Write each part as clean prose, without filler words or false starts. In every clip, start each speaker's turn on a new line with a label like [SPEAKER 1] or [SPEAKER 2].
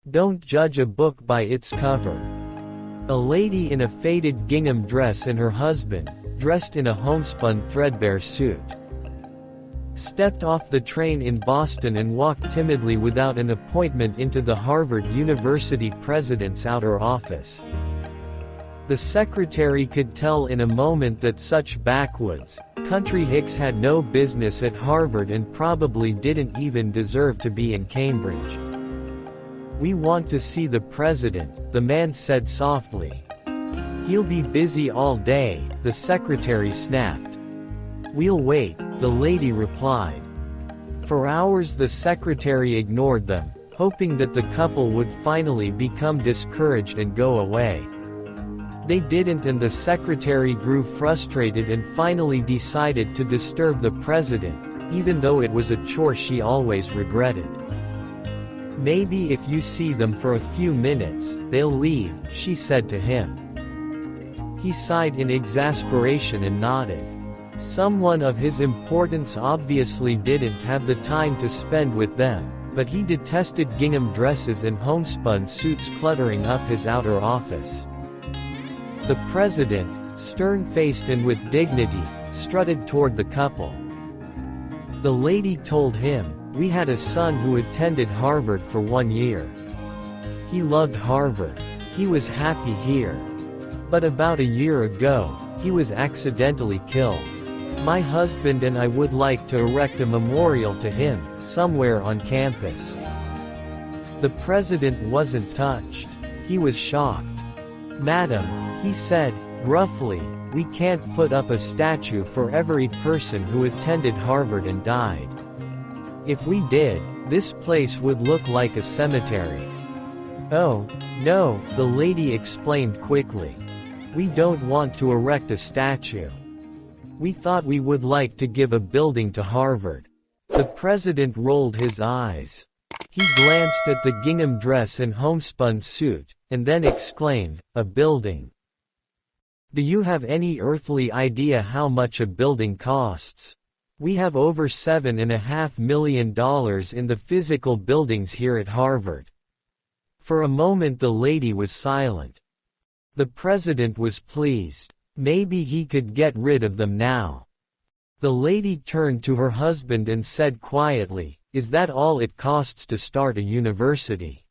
[SPEAKER 1] Don't judge a book by its cover. A lady in a faded gingham dress and her husband, dressed in a homespun threadbare suit, stepped off the train in Boston and walked timidly without an appointment into the Harvard University president's outer office. The secretary could tell in a moment that such backwoods, country hicks had no business at Harvard and probably didn't even deserve to be in Cambridge. "We want to see the president," the man said softly. "He'll be busy all day," the secretary snapped. "We'll wait," the lady replied. For hours the secretary ignored them, hoping that the couple would finally become discouraged and go away. They didn't, and the secretary grew frustrated and finally decided to disturb the president, even though it was a chore she always regretted. "Maybe if you see them for a few minutes, they'll leave," she said to him. He sighed in exasperation and nodded. Someone of his importance obviously didn't have the time to spend with them, but he detested gingham dresses and homespun suits cluttering up his outer office. The president, stern-faced and with dignity, strutted toward the couple. The lady told him, "We had a son who attended Harvard for 1 year. He loved Harvard. He was happy here. But about a year ago, he was accidentally killed. My husband and I would like to erect a memorial to him, somewhere on campus." The president wasn't touched. He was shocked. "Madam," he said, gruffly, "we can't put up a statue for every person who attended Harvard and died. If we did, this place would look like a cemetery." "Oh, no," the lady explained quickly. "We don't want to erect a statue. We thought we would like to give a building to Harvard." The president rolled his eyes. He glanced at the gingham dress and homespun suit, and then exclaimed, "A building? Do you have any earthly idea how much a building costs? We have over $7.5 million in the physical buildings here at Harvard." For a moment the lady was silent. The president was pleased. Maybe he could get rid of them now. The lady turned to her husband and said quietly, "Is that all it costs to start a university?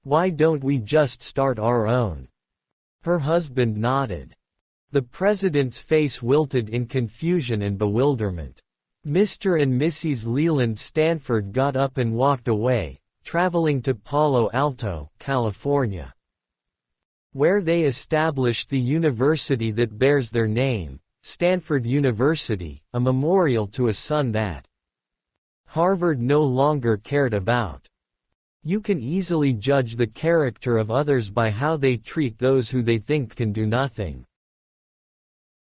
[SPEAKER 1] Why don't we just start our own?" Her husband nodded. The president's face wilted in confusion and bewilderment. Mr. and Mrs. Leland Stanford got up and walked away, traveling to Palo Alto, California, where they established the university that bears their name, Stanford University, a memorial to a son that Harvard no longer cared about. You can easily judge the character of others by how they treat those who they think can do nothing.